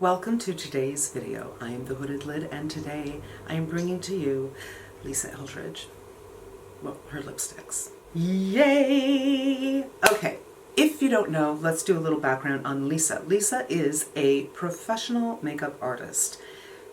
Welcome to today's video. I am the Hooded Lid, and today I am bringing to you Lisa Eldridge. Well, her lipsticks. Yay! Okay, if you don't know, let's do a little background on Lisa. Lisa is a professional makeup artist.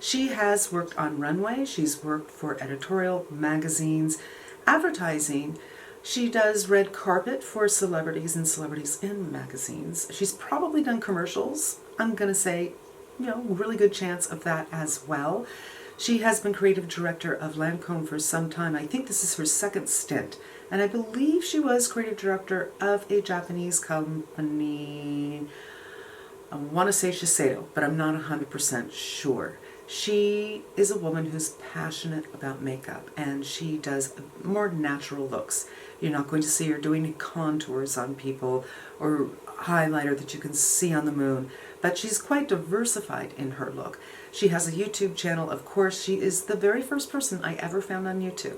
She has worked on runway, she's worked for editorial magazines, advertising. She does red carpet for celebrities and celebrities in magazines. She's probably done commercials. I'm gonna say, really good chance of that as well. She has been creative director of Lancome for some time. I think this is her second stint. And I believe she was creative director of a Japanese company. I want to say Shiseido, but I'm not 100% sure. She is a woman who's passionate about makeup, and she does more natural looks. You're not going to see her doing contours on people or highlighter that you can see on the moon, but she's quite diversified in her look. She has a YouTube channel, of course. She is the very first person I ever found on YouTube.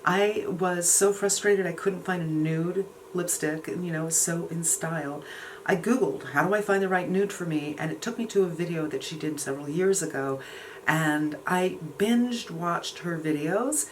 I was so frustrated I couldn't find a nude lipstick, and so in style. I Googled, how do I find the right nude for me? And it took me to a video that she did several years ago, and I binged watched her videos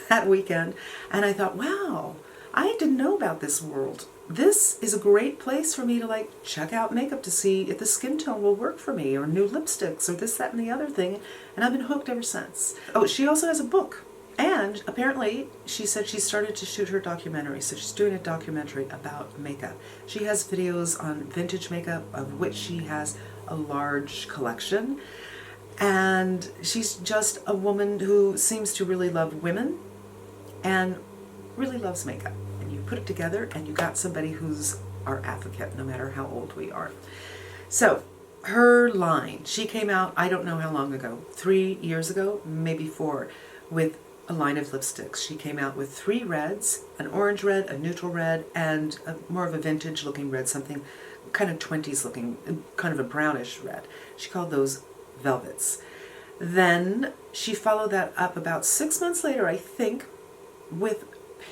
that weekend, and I thought, wow, I didn't know about this world. This is a great place for me to check out makeup to see if the skin tone will work for me, or new lipsticks, or this, that, and the other thing, and I've been hooked ever since. Oh, she also has a book, and apparently she said she started to shoot her documentary, so she's doing a documentary about makeup. She has videos on vintage makeup, of which she has a large collection, and she's just a woman who seems to really love women and really loves makeup. And you put it together and you got somebody who's our advocate, no matter how old we are. So her line, she came out, I don't know how long ago, 3 years ago, maybe 4, with a line of lipsticks. She came out with 3 reds, an orange red, a neutral red, and more of a vintage looking red, something kind of 20s looking, kind of a brownish red. She called those velvets. Then she followed that up about 6 months later, I think, with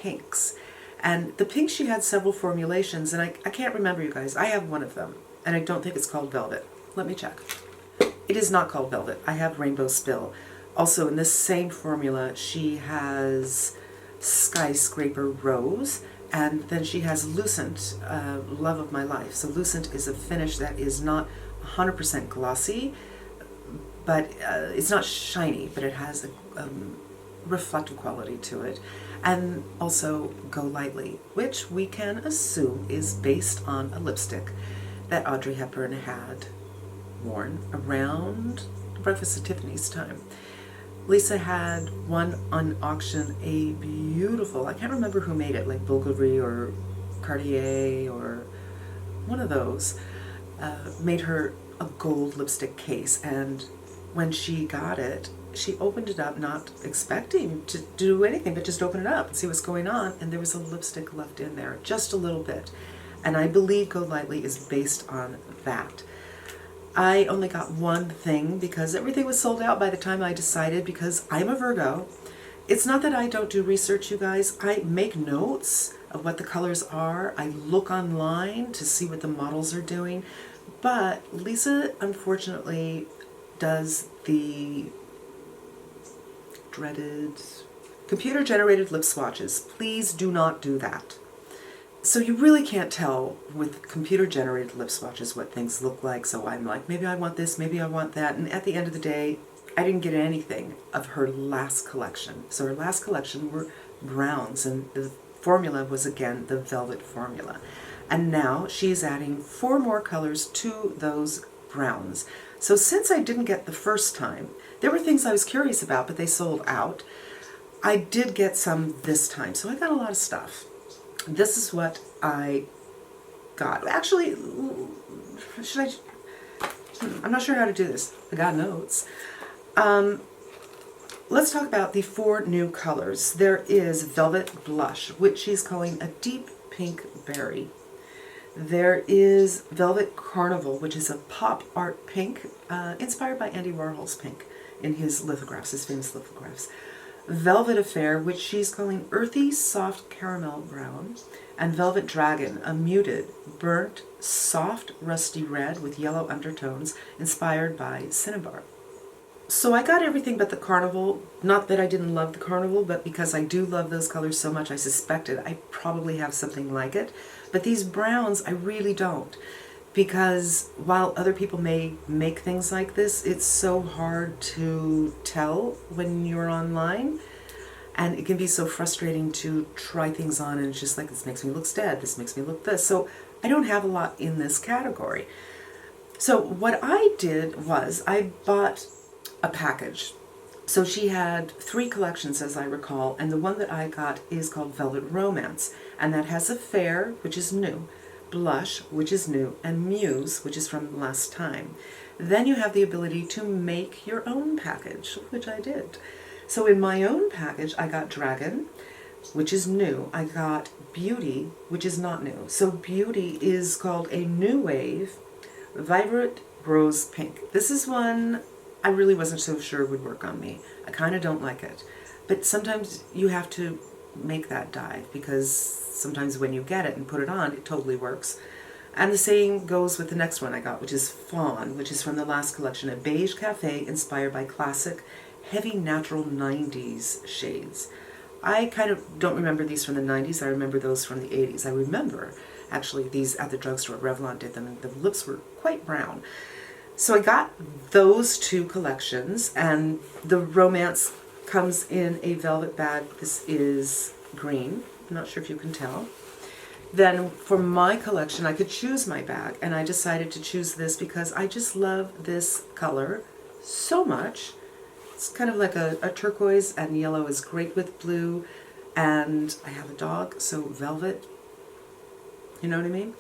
pinks. And the pink, she had several formulations, and I can't remember, you guys. I have one of them, and I don't think it's called Velvet. Let me check. It is not called Velvet. I have Rainbow Spill. Also, in this same formula, she has Skyscraper Rose, and then she has Lucent, Love of My Life. So Lucent is a finish that is not 100% glossy, but it's not shiny, but it has a reflective quality to it. And also Go Lightly, which we can assume is based on a lipstick that Audrey Hepburn had worn around Breakfast at Tiffany's time. Lisa had one on auction, a beautiful, I can't remember who made it, like Bulgari or Cartier or one of those, made her a gold lipstick case. And when she got it, she opened it up, not expecting to do anything, but just open it up and see what's going on, and there was a lipstick left in there, just a little bit. And I believe Go Lightly is based on that. I only got one thing because everything was sold out by the time I decided, because I'm a Virgo. It's not that I don't do research, you guys. I make notes of what the colors are. I look online to see what the models are doing. But Lisa, unfortunately, does the dreaded computer-generated lip swatches. Please do not do that. So you really can't tell with computer-generated lip swatches what things look like. So I'm like, maybe I want this, maybe I want that. And at the end of the day, I didn't get anything of her last collection. So her last collection were browns, and the formula was, again, the Velvet formula. And now she's adding 4 more colors to those browns. So since I didn't get the first time, there were things I was curious about, but they sold out. I did get some this time, so I got a lot of stuff. This is what I got. Actually, I'm not sure how to do this. I got notes. Let's talk about the 4 new colors. There is Velvet Blush, which she's calling a deep pink berry. There is Velvet Carnival, which is a pop art pink, inspired by Andy Warhol's pink in his lithographs, his famous lithographs. Velvet Affair, which she's calling Earthy Soft Caramel Brown, and Velvet Dragon, a muted, burnt, soft, rusty red with yellow undertones inspired by Cinnabar. So I got everything but the Carnival. Not that I didn't love the Carnival, but because I do love those colors so much, I suspected I probably have something like it. But these browns, I really don't. Because while other people may make things like this, it's so hard to tell when you're online. And it can be so frustrating to try things on and it's just like, this makes me look dead, this makes me look this. So I don't have a lot in this category. So what I did was I bought a package. So she had 3 collections, as I recall, and the one that I got is called Velvet Romance, and that has Affair, which is new, Blush, which is new, and Muse, which is from last time. Then you have the ability to make your own package, which I did. So in my own package, I got Dragon, which is new. I got Beauty, which is not new. So Beauty is called a New Wave Vibrant Rose Pink. This is one I really wasn't so sure would work on me. I kind of don't like it. But sometimes you have to make that dive because sometimes when you get it and put it on, it totally works. And the same goes with the next one I got, which is Fawn, which is from the last collection, a beige cafe inspired by classic, heavy natural 90s shades. I kind of don't remember these from the 90s. I remember those from the 80s. I remember, actually, these at the drugstore. Revlon did them, and the lips were quite brown. So I got those 2 collections, and the Romance comes in a velvet bag. This is green. I'm not sure if you can tell. Then for my collection, I could choose my bag, and I decided to choose this because I just love this color so much. It's kind of like a turquoise, and yellow is great with blue, and I have a dog, so velvet, you know what I mean?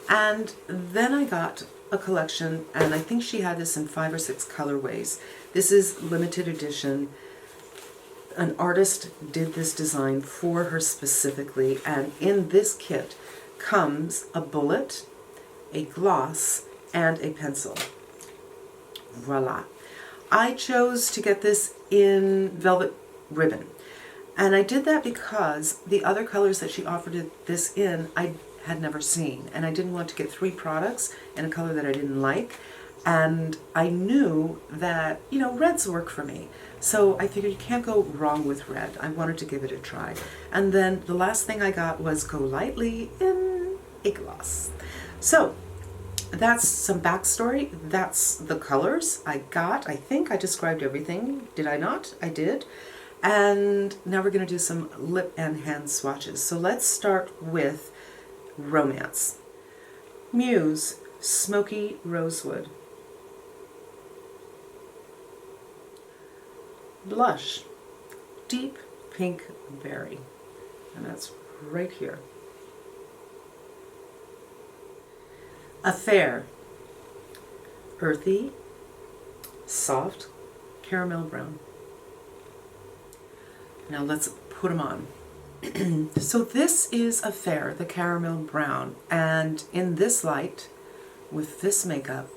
And then I got a collection, and I think she had this in 5 or 6 colorways. This is limited edition. An artist did this design for her specifically, and in this kit comes a bullet, a gloss, and a pencil. Voila. I chose to get this in velvet ribbon, and I did that because the other colors that she offered this in I had never seen, and I didn't want to get 3 products in a color that I didn't like, and I knew that, you know, reds work for me. So I figured you can't go wrong with red. I wanted to give it a try. And then the last thing I got was Go Lightly in a gloss. So that's some backstory. That's the colors I got. I think I described everything. Did I not? I did. And now we're going to do some lip and hand swatches. So let's start with Romance. Muse, Smoky Rosewood. Blush, Deep Pink Berry. And that's right here. Affair, Earthy, Soft Caramel Brown. Now let's put them on. So this is Affair, the caramel brown, and in this light, with this makeup,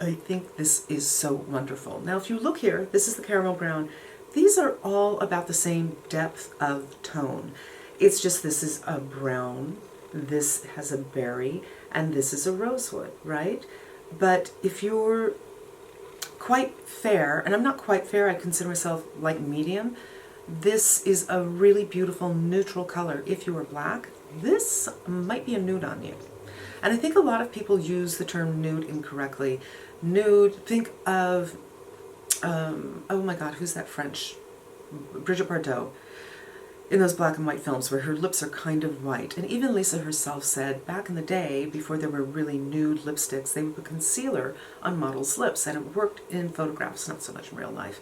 I think this is so wonderful. Now if you look here, this is the caramel brown. These are all about the same depth of tone. It's just this is a brown, this has a berry, and this is a rosewood, right? But if you're quite fair, and I'm not quite fair, I consider myself like medium, this is a really beautiful neutral color. If you are black, this might be a nude on you. And I think a lot of people use the term nude incorrectly. Nude, think of, oh my God, who's that French? Brigitte Bardot, in those black and white films where her lips are kind of white. And even Lisa herself said back in the day, before there were really nude lipsticks, they would put concealer on models' lips, and it worked in photographs, not so much in real life.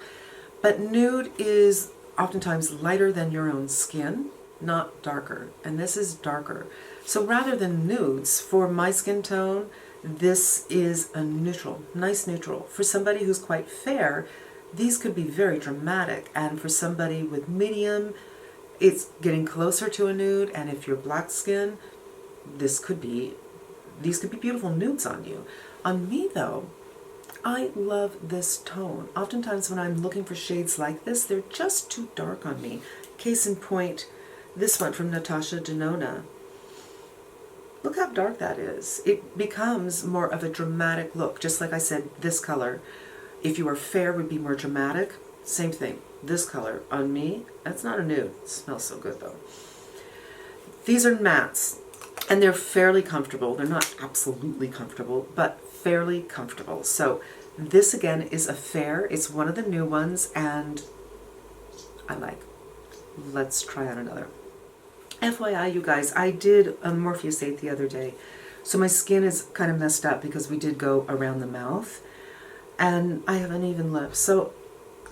But nude is oftentimes lighter than your own skin, not darker, and this is darker. So rather than nudes, for my skin tone, this is a neutral, nice neutral. For somebody who's quite fair, these could be very dramatic, and for somebody with medium, it's getting closer to a nude, and if you're black skin, these could be beautiful nudes on you. On me though, I love this tone. Oftentimes when I'm looking for shades like this, they're just too dark on me. Case in point, this one from Natasha Denona. Look how dark that is. It becomes more of a dramatic look. Just like I said, this color, if you were fair, would be more dramatic. Same thing. This color on me, that's not a nude. It smells so good though. These are mattes, and they're fairly comfortable. They're not absolutely comfortable, but fairly comfortable. So this again is a fair. It's one of the new ones, and I like. Let's try on another. FYI, you guys, I did a Morpheus 8 the other day, so my skin is kind of messed up because we did go around the mouth, and I have uneven lips. So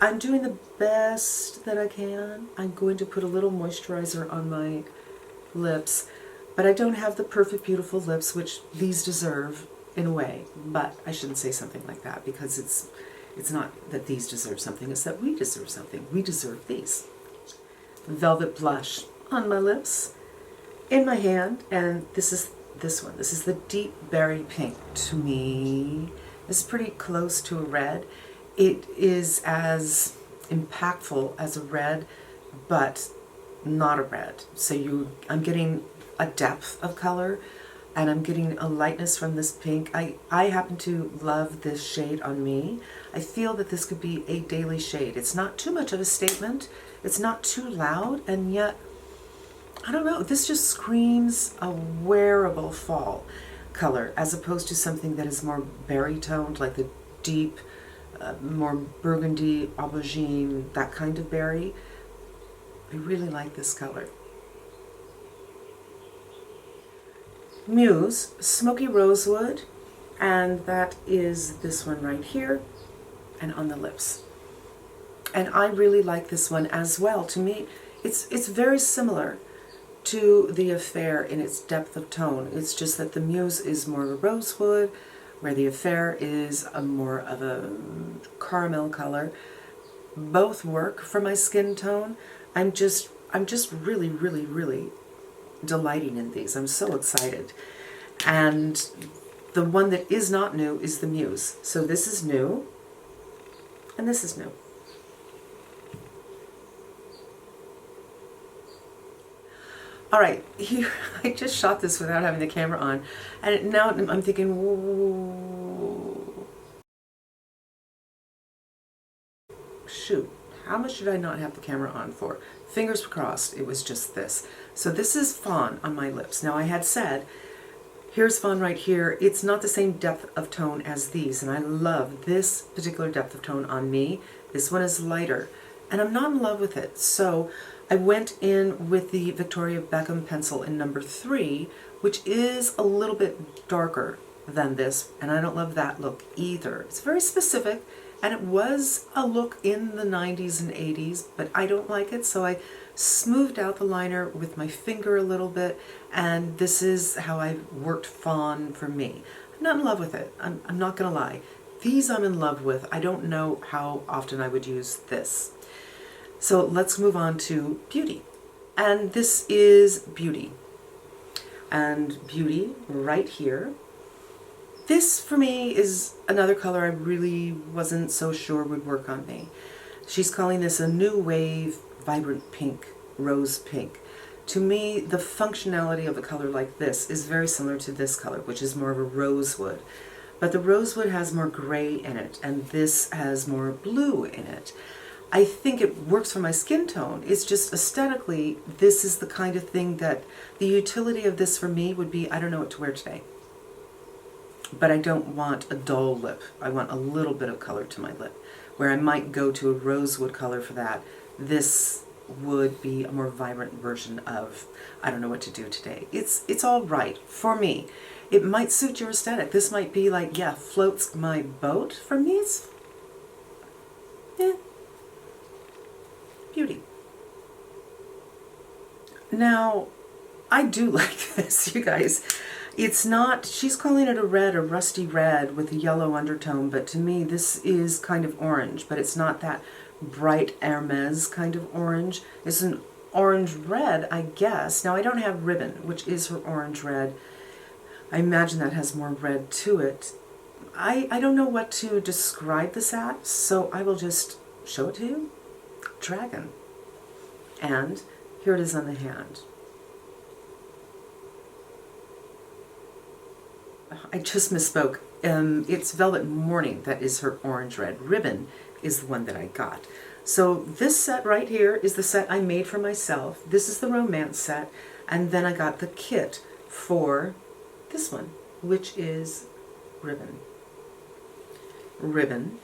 I'm doing the best that I can. I'm going to put a little moisturizer on my lips, but I don't have the perfect, beautiful lips, which these deserve in a way. But I shouldn't say something like that, because it's not that these deserve something, it's that we deserve something. We deserve these. Velvet blush on my lips, in my hand, and this is this one. This is the Deep Berry Pink. To me, it's pretty close to a red. It is as impactful as a red, but not a red. So I'm getting a depth of color, and I'm getting a lightness from this pink. I happen to love this shade on me. I feel that this could be a daily shade. It's not too much of a statement. It's not too loud, and yet, I don't know, this just screams a wearable fall color, as opposed to something that is more berry toned, like the deep, more burgundy, aubergine, that kind of berry. I really like this color. Muse, Smoky Rosewood, and that is this one right here, and on the lips. And I really like this one as well. To me, it's very similar to the Affair in its depth of tone. It's just that the Muse is more of a rosewood, where the Affair is a more of a caramel color. Both work for my skin tone. I'm just really, really, really delighting in these. I'm so excited. And the one that is not new is the Muse. So this is new, and this is new. All right, here, I just shot this without having the camera on, and now I'm thinking, whoa, shoot, how much did I not have the camera on for? Fingers crossed, it was just this. So this is Fawn on my lips. Now I had said, here's Fawn right here. It's not the same depth of tone as these, and I love this particular depth of tone on me. This one is lighter, and I'm not in love with it. So I went in with the Victoria Beckham pencil in number 3, which is a little bit darker than this, and I don't love that look either. It's very specific, and it was a look in the 90s and 80s, but I don't like it, so I smoothed out the liner with my finger a little bit, and this is how I worked Fawn for me. I'm not in love with it. I'm not gonna lie. These I'm in love with. I don't know how often I would use this. So let's move on to Beauty. And this is Beauty. And Beauty right here. This for me is another color I really wasn't so sure would work on me. She's calling this a new wave vibrant pink, rose pink. To me, the functionality of a color like this is very similar to this color, which is more of a rosewood. But the rosewood has more gray in it, and this has more blue in it. I think it works for my skin tone. It's just aesthetically, this is the kind of thing that the utility of this for me would be, I don't know what to wear today. But I don't want a dull lip. I want a little bit of color to my lip, where I might go to a rosewood color for that. This would be a more vibrant version of, I don't know what to do today. It's all right for me. It might suit your aesthetic. This might be like, yeah, floats my boat. For me, it's, Beauty. Now, I do like this, you guys. It's not, she's calling it a red, a rusty red with a yellow undertone, but to me this is kind of orange, but it's not that bright Hermes kind of orange. It's an orange red, I guess. Now I don't have Ribbon, which is her orange red. I imagine that has more red to it. I don't know what to describe this at, so I will just show it to you. Dragon. And here it is on the hand. I just misspoke. It's Velvet Morning that is her orange red. Ribbon is the one that I got. So this set right here is the set I made for myself. This is the romance set. And then I got the kit for this one, which is Ribbon. Ribbon.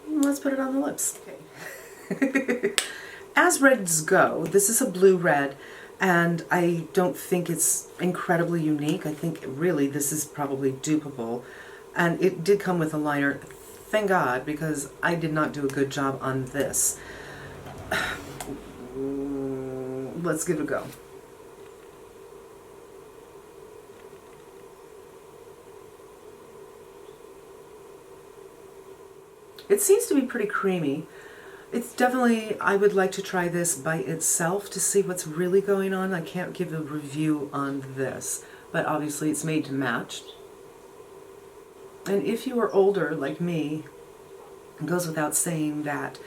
Let's put it on the lips. Okay. As reds go, this is a blue red, and I don't think it's incredibly unique. I think really this is probably dupable. And it did come with a liner. Thank God, because I did not do a good job on this. Let's give it a go. It seems to be pretty creamy. It's definitely, I would like to try this by itself to see what's really going on. I can't give a review on this, but obviously it's made to match. And if you are older like me, it goes without saying that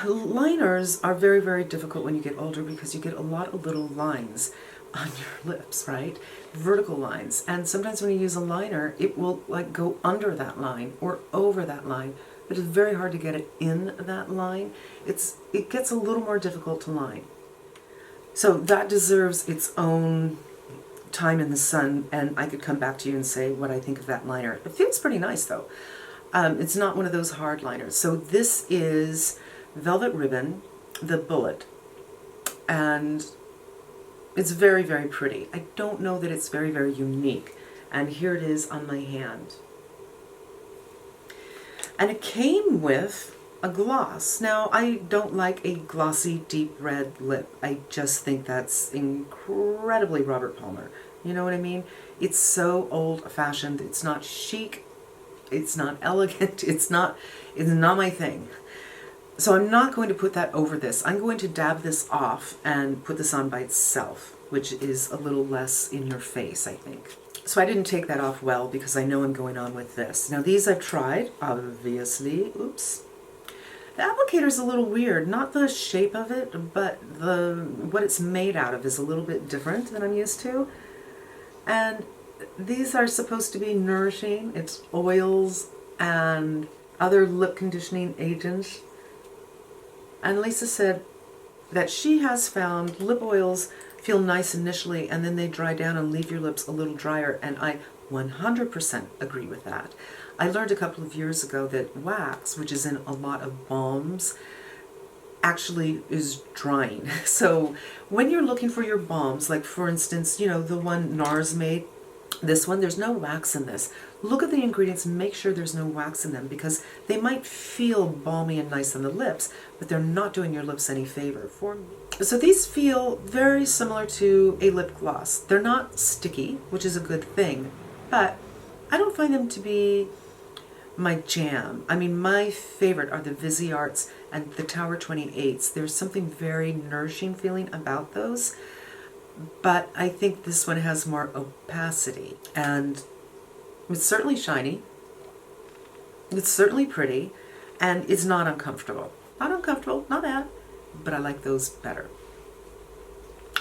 liners are very, very difficult when you get older because you get a lot of little lines on your lips, right? Vertical lines. And sometimes when you use a liner, it will like go under that line or over that line. But it's very hard to get it in that line. It gets a little more difficult to line. So that deserves its own time in the sun, and I could come back to you and say what I think of that liner. It feels pretty nice though. It's not one of those hard liners. So this is Velvet Ribbon, the Bullet, and it's very, very pretty. I don't know that it's very, very unique. And here it is on my hand. And it came with a gloss. Now, I don't like a glossy, deep red lip. I just think that's incredibly Robert Palmer. You know what I mean? It's so old-fashioned. It's not chic. It's not elegant. It's not my thing. So I'm not going to put that over this. I'm going to dab this off and put this on by itself, which is a little less in your face, I think. So I didn't take that off well because I know I'm going on with this. Now these I've tried, obviously. Oops. The applicator's a little weird. Not the shape of it, but what it's made out of is a little bit different than I'm used to. And these are supposed to be nourishing. It's oils and other lip conditioning agents. And Lisa said that she has found lip oils feel nice initially and then they dry down and leave your lips a little drier, and I 100% agree with that. I learned a couple of years ago that wax, which is in a lot of balms, actually is drying. So when you're looking for your balms, like for instance, you know, the one NARS made, this one, there's no wax in this. Look at the ingredients and make sure there's no wax in them because they might feel balmy and nice on the lips, but they're not doing your lips any favor. So these feel very similar to a lip gloss. They're not sticky, which is a good thing, but I don't find them to be my jam. I mean, my favorite are the Visearts and the Tower 28s. There's something very nourishing feeling about those. But I think this one has more opacity, and it's certainly shiny, it's certainly pretty, and it's not uncomfortable. Not uncomfortable, not bad, but I like those better.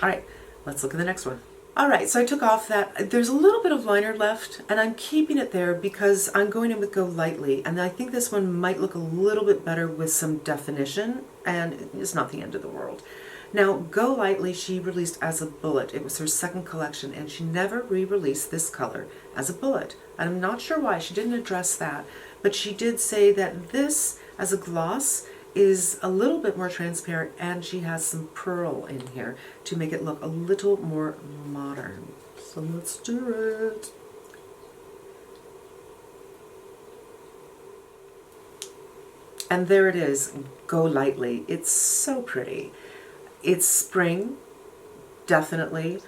All right, let's look at the next one. All right, so I took off that. There's a little bit of liner left, and I'm keeping it there because I'm going in with Go Lightly, and I think this one might look a little bit better with some definition, and it's not the end of the world. Now, Go Lightly, she released as a bullet. It was her second collection, and she never re-released this color as a bullet. I'm not sure why. She didn't address that, but she did say that this, as a gloss, is a little bit more transparent, and she has some pearl in here to make it look a little more modern. So let's do it. And there it is, Go Lightly. It's so pretty. It's spring, definitely.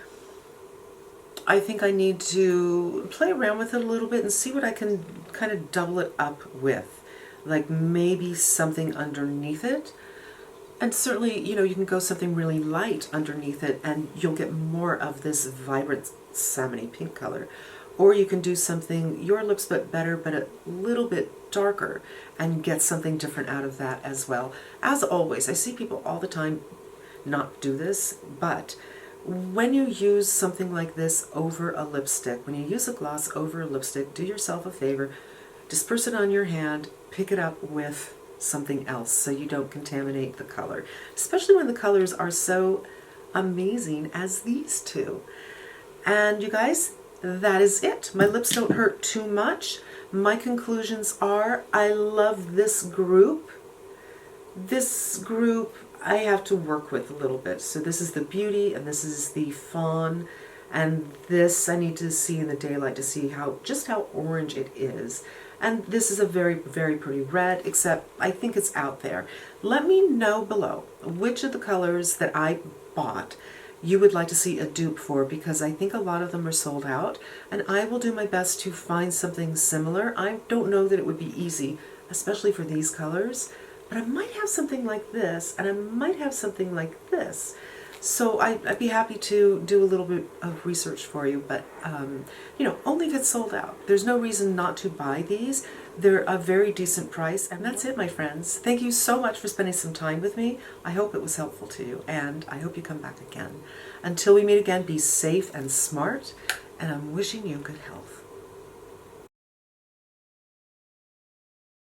I think I need to play around with it a little bit and see what I can kind of double it up with. Like maybe something underneath it. And certainly, you know, you can go something really light underneath it and you'll get more of this vibrant salmon-y pink color. or you can do something your lips but better, but a little bit darker, and get something different out of that as well. As always, I see people all the time not do this, but when you use something like this over a lipstick, when you use a gloss over a lipstick, do yourself a favor, disperse it on your hand, pick it up with something else so you don't contaminate the color, especially when the colors are so amazing as these two. And you guys, that is it. My lips don't hurt too much. My conclusions are, I love this group. This group I have to work with a little bit. So this is the Beauty and this is the Fawn, and this I need to see in the daylight to see just how orange it is. And this is a very, very pretty red, except I think it's out there. Let me know below which of the colors that I bought you would like to see a dupe for, because I think a lot of them are sold out, and I will do my best to find something similar. I don't know that it would be easy, especially for these colors, but I might have something like this, and I might have something like this. So I'd be happy to do a little bit of research for you, but you know, only if it's sold out. There's no reason not to buy these. They're a very decent price, and that's it, my friends. Thank you so much for spending some time with me. I hope it was helpful to you, and I hope you come back again. Until we meet again, be safe and smart, and I'm wishing you good health.